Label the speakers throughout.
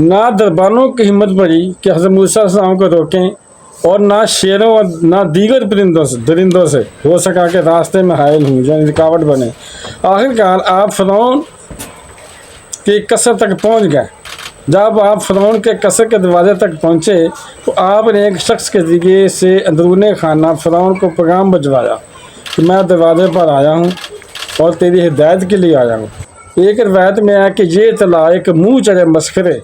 Speaker 1: نہ دربانوں کی ہمت پڑی کہ حضرت موسیٰ علیہ السلام کو روکیں، اور نہ شیروں اور نہ دیگر درندوں سے ہو سکا کہ راستے میں حائل ہوں، یعنی رکاوٹ بنے۔ آخرکار آپ فرعون کے قصر تک پہنچ گئے۔ جب آپ فرعون کے قصر کے دروازے تک پہنچے تو آپ نے ایک شخص کے ذریعے سے اندرون خانہ فرعون کو پیغام بھجوایا کہ میں دروازے پر آیا ہوں اور تیری ہدایت کے لیے آیا ہوں۔ ایک روایت میں ہے کہ یہ اطلاع ایک منہ چڑھے مسخرے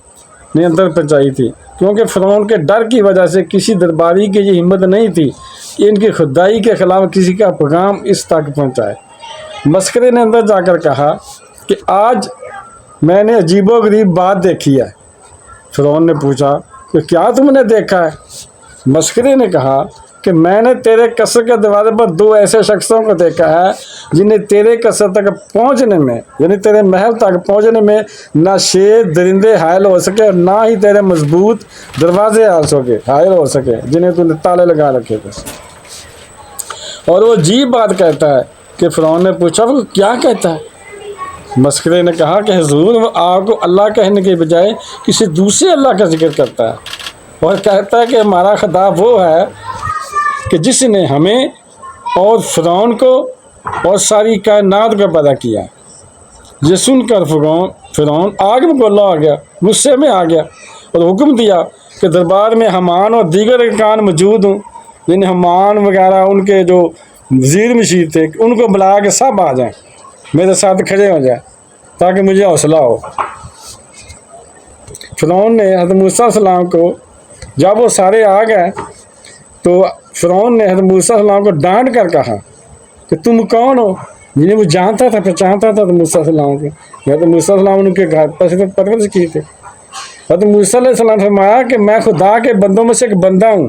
Speaker 1: نے اندر پہنچائی تھی، کیونکہ فرعون کے ڈر کی وجہ سے کسی درباری کی یہ ہمت نہیں تھی کہ ان کی خدائی کے خلاف کسی کا پیغام اس تک پہنچائے۔ مسخرے نے اندر جا کر کہا کہ آج میں نے عجیب و غریب بات دیکھی ہے۔ فرعون نے پوچھا کہ کیا تم نے دیکھا ہے؟ مسخرے نے کہا کہ میں نے تیرے قصر کے دروازے پر 2 ایسے شخصوں کو دیکھا ہے جنہیں تیرے قصر تک پہنچنے میں، یعنی تیرے محل تک پہنچنے میں نہ شیر درندے حائل ہو سکے اور نہ ہی تیرے مضبوط دروازے حائل ہو سکے جنہیں تو نے تالے لگا رکھے تھے۔ اور وہ عجیب بات کہتا ہے کہ فرعون نے پوچھا وہ کیا کہتا ہے؟ مسخرے نے کہا کہ حضور وہ آپ کو اللہ کہنے کے بجائے کسی دوسرے اللہ کا ذکر کرتا ہے اور کہتا ہے کہ ہمارا خدا وہ ہے کہ جس نے ہمیں اور فرعون کو اور ساری کائنات کو پیدا کیا۔ یہ سن کر فرعون آگ میں گولا آ گیا، غصے میں آ گیا اور حکم دیا کہ دربار میں حامان اور دیگر ارکان موجود ہوں، یعنی حامان وغیرہ ان کے جو وزیر مشیر تھے ان کو بلا کے سب آ جائیں، میرے ساتھ کھڑے ہو جائیں تاکہ مجھے حوصلہ ہو۔ فرعون نے حضرت موسیٰ علیہ السلام کو جب وہ سارے آ گئے تو فرعون نے حضرت موسیٰ علیہ السلام کو ڈانٹ کر کہا کہ تم کون ہو؟ جنہیں وہ جانتا تھا پہچانتا تھا حضرت موسیٰ علیہ السلام کو۔ حضرت موسیٰ علیہ السلام ان کے گھر پر پرورش کی تھے۔ حضرت موسیٰ علیہ السلام نے فرمایا کہ میں خدا کے بندوں میں سے ایک بندہ ہوں۔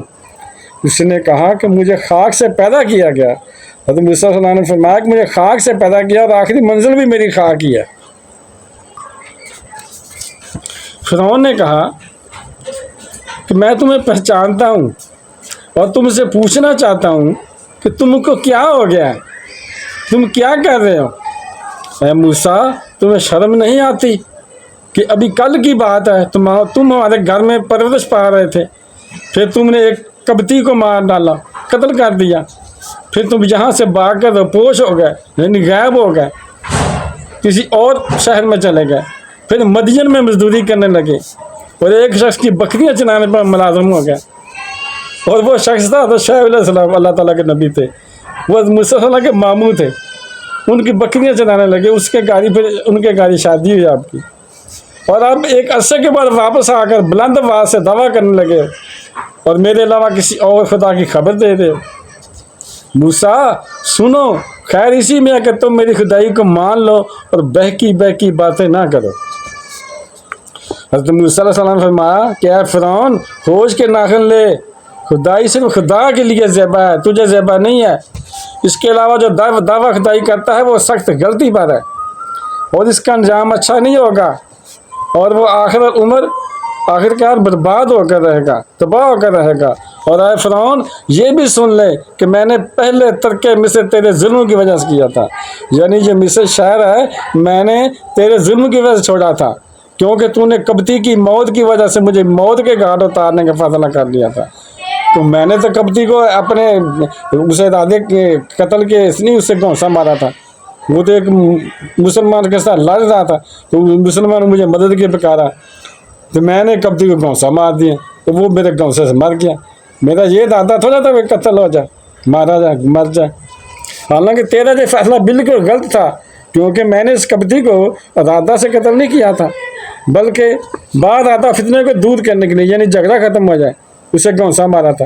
Speaker 1: اس نے کہا کہ مجھے خاک سے پیدا کیا گیا۔ حضرت موسیٰ علیہ السلام نے فرمایا کہ مجھے خاک سے پیدا کیا اور آخری منزل بھی میری خاک ہی ہے۔ فرعون نے کہا کہ میں تمہیں پہچانتا ہوں اور تم سے پوچھنا چاہتا ہوں کہ تم کو کیا ہو گیا ہے، تم کیا کر رہے ہو؟ اے موسیٰ تمہیں شرم نہیں آتی کہ ابھی کل کی بات ہے تم ہمارے گھر میں پرورش پا رہے تھے، پھر تم نے ایک قبطی کو مار ڈالا، قتل کر دیا، پھر تم یہاں سے بھاگ کر روپوش ہو گئے، یعنی غائب ہو گئے، کسی اور شہر میں چلے گئے، پھر مدین میں مزدوری کرنے لگے اور ایک شخص کی بکریاں چلانے پر ملازم ہو گئے، اور وہ شخص تھا تو شعیب علیہ السلام اللہ تعالیٰ کے نبی تھے، وہ موسیٰ علیہ کے ماموں تھے، ان کی بکریاں چلانے لگے، اس کے گاڑی پھر ان کے گاڑی شادی ہوئی آپ کی، اور اب ایک عرصے کے بعد واپس آ کر بلند آواز سے دعویٰ کرنے لگے اور میرے علاوہ کسی اور خدا کی خبر دے دے۔ موسیٰ سنو، خیر اسی میں ہے کہ تم میری خدائی کو مان لو اور بہکی باتیں نہ کرو۔ حضرت موسیٰ علیہ السلام نے فرمایا کہ اے فرعون ہوش کے ناخن لے، خدائی صرف خدا کے لیے زیبا ہے، تجھے زیبا نہیں ہے۔ اس کے علاوہ جو دعویٰ خدائی کرتا ہے وہ سخت غلطی پر ہے اور اس کا انجام اچھا نہیں ہوگا، اور وہ آخرکار برباد ہو کر رہے گا، تباہ ہو کر رہے گا۔ اور اے فرعون یہ بھی سن لے کہ میں نے پہلے ترک مصر تیرے ظلم کی وجہ سے کیا تھا، یعنی یہ مصر شہر ہے میں نے تیرے ظلم کی وجہ سے چھوڑا تھا، کیونکہ تو نے قبطی کی موت کی وجہ سے مجھے موت کے گھاٹ اتارنے کا فیصلہ کر لیا تھا۔ تو میں نے تو قبطی کو اپنے اسے ارادے کے قتل کے اس لیے اسے گھونسا مارا تھا، وہ تو ایک مسلمان کے ساتھ لڑ رہا تھا تو مسلمان نے مجھے مدد کے پکارا تو میں نے قبطی کو گھونسا مار دیا تو وہ میرے گھونسے سے مر گیا۔ میرا یہ ارادہ تھوڑا تھا کہ قتل ہو جائے، مارا جائے، مر جائے، حالانکہ تیرا یہ فیصلہ بالکل غلط تھا، کیونکہ میں نے اس قبطی کو ارادہ سے قتل نہیں کیا تھا، بلکہ بعد آتا فتنے کو دور کرنے کے لیے، یعنی جھگڑا ختم ہو جائے، اسے گھونسا مارا تھا،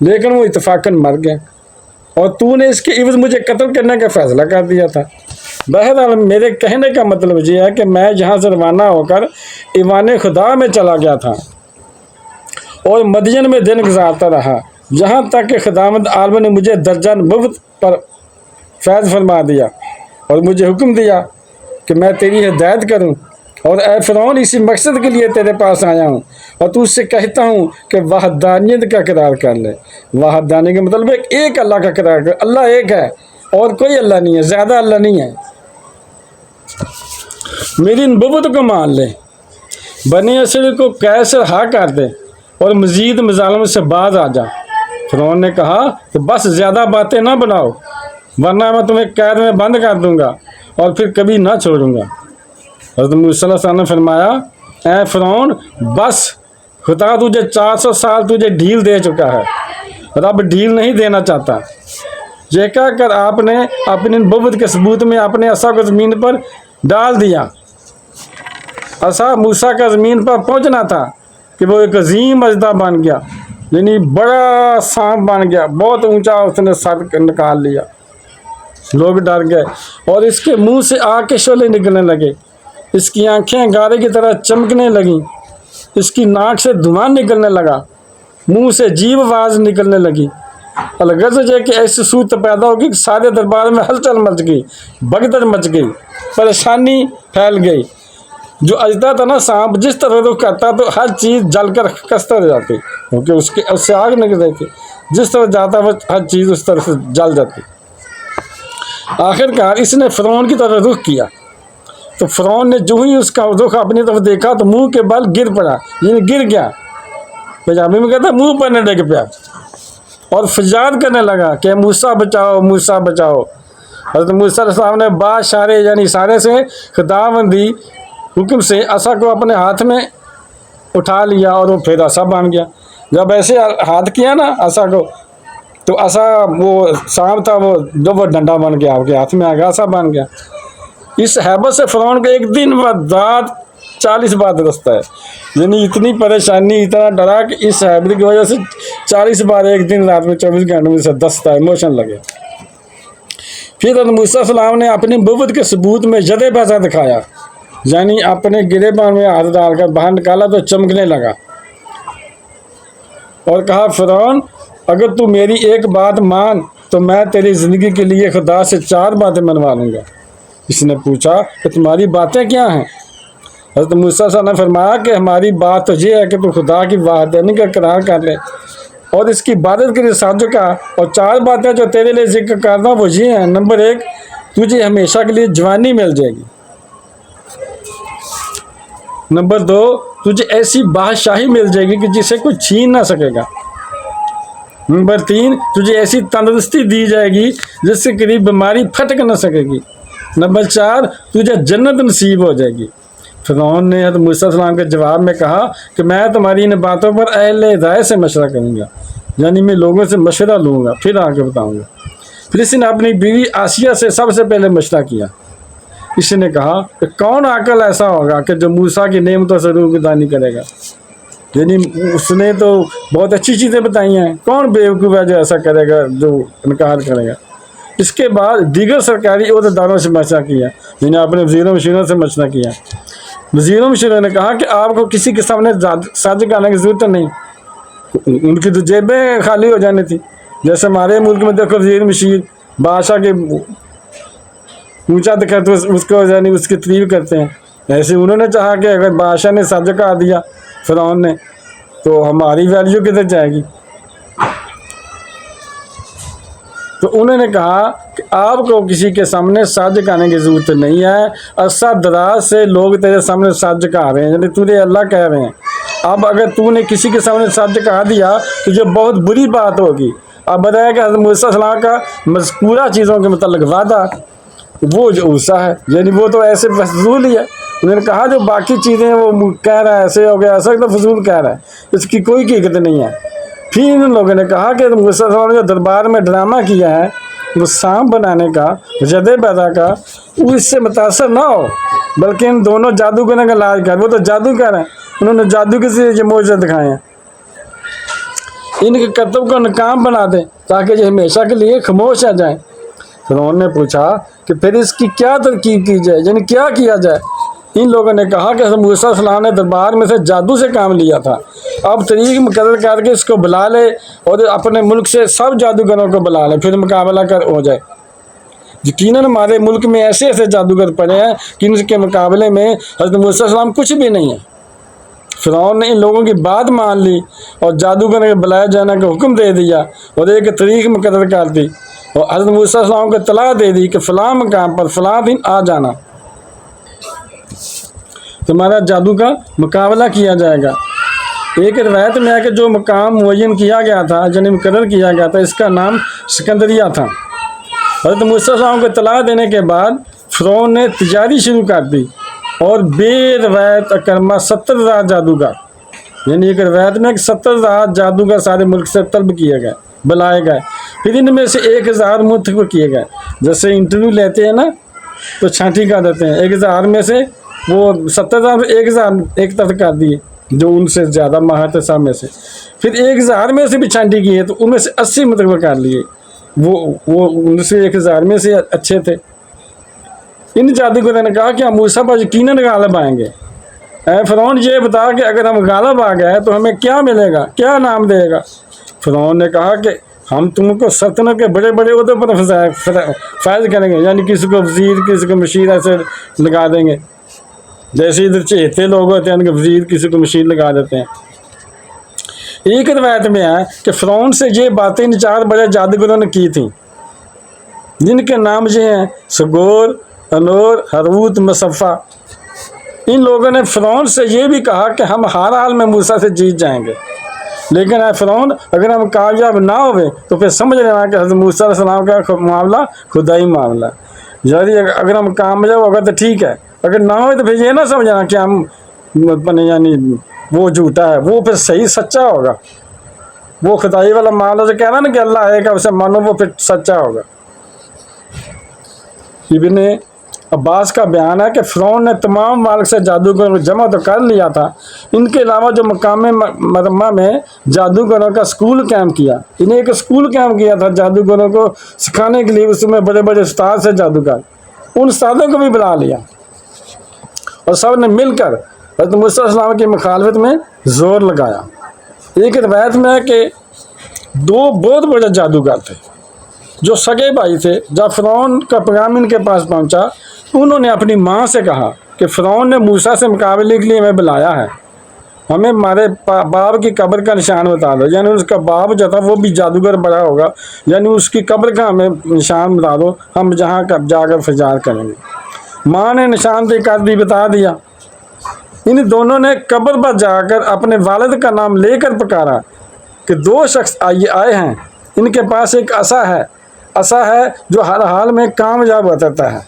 Speaker 1: لیکن وہ اتفاقاً مر گیا اور تو نے اس کے عوض مجھے قتل کرنے کا فیصلہ کر دیا تھا۔ بہرحال میرے کہنے کا مطلب یہ ہے کہ میں جہاں سے روانہ ہو کر ایوان خدا میں چلا گیا تھا اور مدین میں دن گزارتا رہا، جہاں تک کہ خداوند عالم نے مجھے درجہ نبوت پر فیض فرما دیا اور مجھے حکم دیا کہ میں تیری ہدایت کروں، اور اے فرعون اسی مقصد کے لیے تیرے پاس آیا ہوں اور تو اس سے کہتا ہوں کہ وحدانیت کا اقرار کر لے۔ وحدانی کا مطلب ہے ایک اللہ کا اقرار کر، اللہ ایک ہے اور کوئی اللہ نہیں ہے، زیادہ اللہ نہیں ہے۔ میری نبوت کو مان لے، بنی اسرائیل کو قید سے رہا کر دے اور مزید مظالم سے باز آ جا۔ فرعون نے کہا کہ بس زیادہ باتیں نہ بناؤ، ورنہ میں تمہیں قید میں بند کر دوں گا اور پھر کبھی نہ چھوڑوں گا۔ حضرت موسیٰ علیہ السلام نے فرمایا، اے فرعون بس، خدا تجھے 400 سال تجھے ڈھیل دے چکا ہے، رب ڈھیل نہیں دینا چاہتا۔ یہ کہہ کر آپ نے اپنی نبوت کے ثبوت میں اپنے عصا کو زمین پر ڈال دیا۔ عصا موسیٰ کا زمین پر پہنچنا تھا کہ وہ ایک عظیم اژدہا بن گیا، یعنی بڑا سانپ بن گیا، بہت اونچا اس نے سر نکال لیا۔ لوگ ڈر گئے اور اس کے منہ سے آگ کے شعلے نکلنے لگے، اس کی آنکھیں گارے کی طرح چمکنے لگیں، اس کی ناک سے دھواں نکلنے لگا، منہ سے عجیب آواز نکلنے لگی۔ الغرض یہ کہ ایسی صورت پیدا ہوگی کہ سارے دربار میں ہلچل مچ گئی، بھگدڑ مچ گئی، پریشانی پھیل گئی۔ جو اژدہا تھا نا سانپ، جس طرح رخ کرتا تو ہر چیز جل کر کستر ہو جاتی، کیونکہ اس سے آگ نکل رہی تھی، جس طرح جاتا وہ ہر چیز اس طرح سے جل جاتی۔ آخر کار اس نے فرعون کی طرف رخ کیا تو فرعون نے جو ہی اس کا رخ اپنی طرف دیکھا تو منہ کے بل گر پڑا، یعنی گر گیا، پنجابی میں کہتا ہے منہ پر نہ ڈگ پیا، اور فریاد کرنے لگا کہ موسیٰ بچاؤ، موسیٰ بچاؤ۔ حضرت موسیٰ علیہ السلام نے با اشارے یعنی اشارے سے خداوندی حکم سے عصا کو اپنے ہاتھ میں اٹھا لیا اور وہ پھر عصا بن گیا۔ جب ایسے ہاتھ کیا نا عصا کو تو عصا وہ سانپ تھا وہ جب وہ ڈنڈا بن گیا، آپ کے ہاتھ میں آ گیا، عصا بن گیا۔ اس ہیبت سے فرعون کو ایک دن بعد رات 40 بار درستہ ہے، یعنی اتنی پریشانی، اتنا ڈرا کہ اس ہیبت کی وجہ سے 40 بار ایک دن رات میں 24 گھنٹے میں سے دستہ ہے، موشن لگے۔ پھر حضرت موسیٰ علیہ السلام نے اپنی نبوت کے ثبوت میں ید بیضا دکھایا، یعنی اپنے گریبان میں ہاتھ ڈال کر باہر نکالا تو چمکنے لگا، اور کہا فرعون اگر تو میری ایک بات مان تو میں تیری زندگی کے لیے خدا سے 4 باتیں منوا لوں گا۔ اس نے پوچھا کہ تمہاری باتیں کیا ہیں؟ حضرت موسیٰ صاحب نے فرمایا کہ ہماری بات تو یہ ہے کہ تو خدا کی وحدانیت کا اقرار کر لے اور اس کی عبادت کے لیے سازو کا، اور 4 باتیں جو تیرے لیے ذکر کرنا وہ یہ ہیں۔ نمبر 1، تجھے ہمیشہ کے لیے جوانی مل جائے گی۔ نمبر 2، تجھے ایسی بادشاہی مل جائے گی کہ جسے کوئی چھین نہ سکے گا۔ نمبر 3، تجھے ایسی تندرستی دی جائے گی جس سے کبھی بیماری پھٹک نہ سکے گی۔ نمبر 4، تجھے جنت نصیب ہو جائے گی۔ فرعون نے حضرت موسیٰ علیہ السلام کے جواب میں کہا کہ میں تمہاری ان باتوں پر اہل رائے سے مشورہ کروں گا، یعنی میں لوگوں سے مشورہ لوں گا پھر آگے بتاؤں گا۔ پھر اس نے اپنی بیوی آسیہ سے سب سے پہلے مشورہ کیا۔ اس نے کہا کہ کون عاقل ایسا ہوگا کہ جو موسیٰ کی نعمتوں سے روگردانی کرے گا، یعنی اس نے تو بہت اچھی چیزیں بتائی ہیں، کون بیوقوف ہے جو ایسا کرے گا، جو انکار کرے گا۔ اس کے بعد دیگر سرکاری عہدیداروں سے مشورہ کیا، یعنی اپنے وزیروں مشیروں سے مشورہ کیا۔ وزیروں مشیروں نے کہا کہ آپ کو کسی کے سامنے سازش کرنے کی ضرورت نہیں، ان کی تو جیبیں خالی ہو جانی تھی۔ جیسے ہمارے ملک میں دیکھو وزیر مشیر بادشاہ کے اونچا دکھا تو اس کو یعنی اس کی تعریف کرتے ہیں، ایسے انہوں نے چاہا کہ اگر بادشاہ نے سازش کر دیا فرعون نے تو ہماری ویلیو کدھر جائے گی۔ تو انہوں نے کہا کہ آپ کو کسی کے سامنے سازش کرنے کی ضرورت نہیں ہے، عرصہ دراز سے لوگ تیرے سامنے سازش کر رہے ہیں، یعنی تجھے اللہ کہہ رہے ہیں۔ اب اگر تو نے کسی کے سامنے سازش کر دیا تو یہ بہت بری بات ہوگی۔ اب بتایا کہ حضرت موسیٰ علیہ السلام کا مذکورہ چیزوں کے متعلق وعدہ وہ جو عرصہ ہے، یعنی وہ تو ایسے فضول ہی ہے۔ انہوں نے کہا جو باقی چیزیں وہ کہہ رہا ہے ایسے ہو گیا، ایسا تو فضول کہہ رہا ہے، اس کی کوئی حقیقت نہیں ہے۔ پھر ان لوگوں نے کہا کہ موسیٰ علیہ السلام نے جو دربار میں ڈرامہ کیا ہے وہ سانپ بنانے کا، ید بیضا کا، وہ اس سے متاثر نہ ہو بلکہ ان دونوں جادوگروں کا علاج کر۔ وہ تو جادو کر رہے ہیں، انہوں نے جادو کے ذریعے یہ معجزے دکھائے ہیں، ان کے کرتب کو ناکام بنا دیں تاکہ یہ ہمیشہ کے لیے خاموش آ جائیں۔ فرعون نے پوچھا کہ پھر اس کی کیا ترکیب کی جائے، یعنی کیا کیا جائے؟ ان لوگوں نے کہا کہ حضرت موسیٰ علیہ السلام نے دربار میں سے جادو سے کام لیا تھا، اب طریق مقرر کر کے اس کو بلا لے اور اپنے ملک سے سب جادوگروں کو بلا لے، پھر مقابلہ کر ہو جائے۔ یقیناً ہمارے ملک میں ایسے ایسے جادوگر پڑے ہیں کہ ان کے مقابلے میں حضرت موسیٰ علیہ السلام کچھ بھی نہیں ہے۔ فرعون نے ان لوگوں کی بات مان لی اور جادوگروں کے بلائے جانے کا حکم دے دیا اور ایک طریق مقرر کر دی، اور حضرت موسیٰ علیہ السلام کو اطلاع دے دی کہ فلاں مقام پر فلاں دن آ جانا۔ تمہارا جادو کا مقابلہ کیا جائے گا۔ ایک روایت میں ہے کہ جو مقام معین کیا گیا تھا، یعنی مقرر کیا گیا تھا، اس کا نام سکندریہ تھا۔ حضرت موسیٰ علیہ السلام کو اطلاع دینے کے بعد فرعون نے تجاری شروع کر دی اور بے روایت اکرمہ 70,000 جادوگر، یعنی ایک روایت میں 70,000 جادوگر سارے ملک سے طلب کیے گئے، بلائے گئے، پھر ان میں سے 1,000 منتخب کیے گئے۔ جیسے انٹرویو لیتے ہیں نا تو چھانٹی کر دیتے ہیں، 1,000 میں سے وہ 70,000 1,000 ایک طرف کر دیے جو ان سے زیادہ ماہر تھے سب میں سے، پھر 1,000 میں سے بھی چھانٹی کی ہے تو ان میں سے 80 منتخب کر لیے، وہ ان سے 1,000 میں سے اچھے تھے۔ ان جادوگروں نے کہا کہ ہم موسیٰ پر یقیناً غالب آئیں گے، اے فرعون یہ بتا کہ اگر ہم غالب آ گئے تو ہمیں کیا ملے گا، کیا نام دے گا؟ فرعون نے کہا کہ ہم تم کو سلطنت کے بڑے بڑے عہدوں پر فائز کریں گے، یعنی کسی کو وزیر، کسی کو مشیر ایسے لگا دیں گے، جیسے ادھر چہتے لوگ ہوتے ہیں ان کے وزیر کسی کو مشیر لگا دیتے ہیں۔ ایک روایت میں ہے کہ فرعون سے یہ باتیں ان 4 بڑے جادوگروں نے کی تھیں، جن کے نام یہ ہیں سگور، انور، ہروت، مصفہ۔ ان لوگوں نے فرعون سے یہ بھی کہا کہ ہم ہر حال میں موسیٰ سے جیت جائیں گے، لیکن اے فرعون اگر ہم کامیاب نہ ہوئے تو پھر سمجھ لینا کہ حضرت موسیٰ علیہ السلام کا معاملہ خدائی معاملہ ہے، یعنی اگر ہم کامیاب ہوگا تو ٹھیک ہے، اگر نہ ہوئے تو پھر یہ نہ سمجھنا کہ ہم یعنی وہ جھوٹا ہے، وہ پھر صحیح سچا ہوگا، وہ خدائی والا معاملہ جو کہنا نا کہ اللہ ہے کہ اسے مانو، وہ پھر سچا ہوگا۔ ابن عباس کا بیان ہے کہ فرعون نے تمام مالک سے جادوگروں کو جمع تو کر لیا تھا، ان کے علاوہ جو مقام مرمہ میں جادوگروں کا سکول قائم کیا، انہیں ایک سکول قائم کیا تھا جادوگروں کو سکھانے کے لیے، اس میں بڑے بڑے استاد سے جادوگر، ان استادوں کو بھی بلا لیا اور سب نے مل کر حضرت موسیٰ علیہ السلام کی مخالفت میں زور لگایا۔ ایک روایت میں ہے کہ 2 بہت بڑے جادوگر تھے جو سگے بھائی تھے۔ جب فرعون کا پیغام ان کے پاس پہنچا انہوں نے اپنی ماں سے کہا کہ فرعون نے موسیٰ سے مقابلے کے لیے ہمیں بلایا ہے، ہمیں ہمارے باپ کی قبر کا نشان بتا دو، یعنی اس کا باپ جو تھا وہ بھی جادوگر بڑا ہوگا، یعنی اس کی قبر کا ہمیں نشان بتا دو، ہم جہاں جا کر فجار کریں گے۔ ماں نے نشان دے کر بھی بتا دیا۔ ان دونوں نے قبر پر جا کر اپنے والد کا نام لے کر پکارا کہ 2 شخص آئے ہیں، ان کے پاس ایک عصا ہے جو ہر حال میں کامیاب ہوتا ہے۔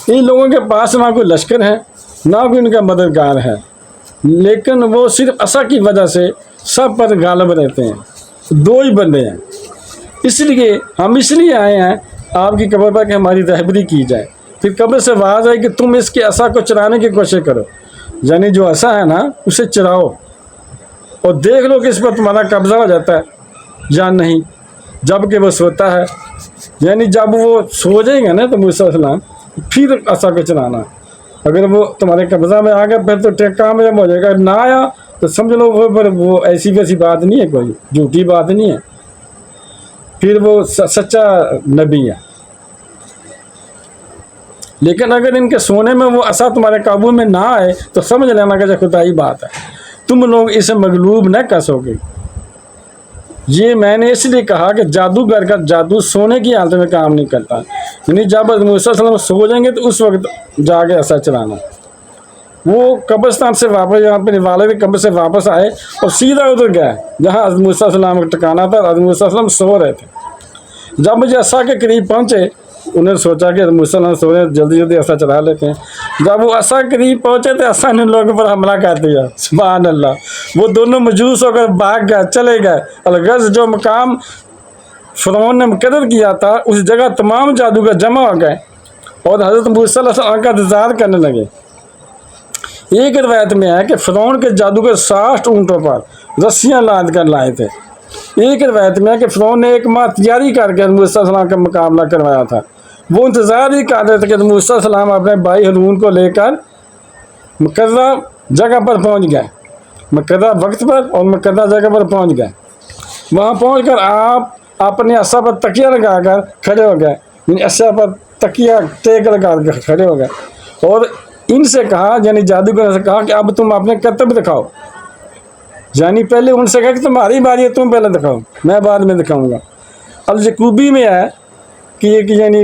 Speaker 1: ان لوگوں کے پاس نہ کوئی لشکر ہے نہ کوئی ان کا مددگار ہے، لیکن وہ صرف عصا کی وجہ سے سب پر غالب رہتے ہیں۔ 2 ہی بندے ہیں، اس لیے آئے ہیں آپ کی قبر پر کہ ہماری رہبری کی جائے۔ پھر قبر سے آواز آئی کہ تم اس کے عصا کو چرانے کی کوشش کرو، یعنی جو عصا ہے نا اسے چراؤ اور دیکھ لو کہ اس پر تمہارا قبضہ ہو جاتا ہے یا نہیں، جب کہ وہ سوتا ہے، یعنی جب وہ سو جائے گا نا تو موسیٰ علیہ السلام پھر عصا کو چلانا، اگر وہ تمہارے قبضہ میں آ گیا پھر تو کامیاب ہو جائے گا، نہ آیا تو سمجھ لو وہ ایسی ویسی بات نہیں ہے، کوئی جھوٹی بات نہیں ہے، پھر وہ سچا نبی ہے۔ لیکن اگر ان کے سونے میں وہ عصا تمہارے قابو میں نہ آئے تو سمجھ لینا کہ خدائی بات ہے، تم لوگ اسے مغلوب نہ کر سکو گے۔ یہ میں نے اس لیے کہا کہ جادوگر کا جادو سونے کی حالت میں کام نہیں کرتا، یعنی جب موسیٰ علیہ السلام سو جائیں گے تو اس وقت جا کے عصا چلانا۔ وہ قبرستان سے واپس اپنے والد کی قبر سے واپس آئے اور سیدھا ادھر گئے جہاں حضرت موسیٰ علیہ السلام کا ٹھکانا تھا، حضرت موسیٰ علیہ السلام سو رہے تھے۔ جب مجھے عصا کے قریب پہنچے انہوں نے سوچا کہ موسیٰ علیہ السلام سو رہے ہیں، جلدی عصا چلا لیتے ہیں۔ جب وہ عصا کے قریب پہنچے تو عصا نے ان لوگوں پر حملہ کر دیا، سبحان اللہ، وہ دونوں مجوس ہو کر بھاگ گئے، چلے گئے۔ الغرض جو مقام فرعون نے مقرر کیا تھا اس جگہ تمام جادوگر جمع ہو گئے اور حضرت موسیٰ علیہ السلام کا انتظار کرنے لگے۔ ایک روایت میں ہے کہ فرعون کے جادوگر 60 اونٹوں پر رسیاں لاند کر لائے تھے۔ ایک روایت میں ہے کہ فرعون نے 1 ماہ تیاری کر کے موسیٰ علیہ السلام کا مقابلہ کروایا تھا۔ وہ انتظار ہی کر رہے تھے کہ موسیٰ علیہ السلام اپنے بھائی ہارون کو لے کر مقررہ جگہ پر پہنچ گئے، مقررہ وقت پر اور مقررہ جگہ پر پہنچ گئے۔ وہاں پہنچ کر آپ اپنے عصا پر تکیہ لگا کر کھڑے ہو گئے، یعنی عصا پر تکیہ ٹیک لگا کر کھڑے ہو گئے اور ان سے کہا، یعنی جادوگر سے کہا کہ اب تم اپنے کرتب دکھاؤ، یعنی پہلے ان سے کہا کہ تمہاری باری ہے، تم پہلے دکھاؤ، میں بعد میں دکھاؤں گا۔ الجکوبی میں ہے کہ یعنی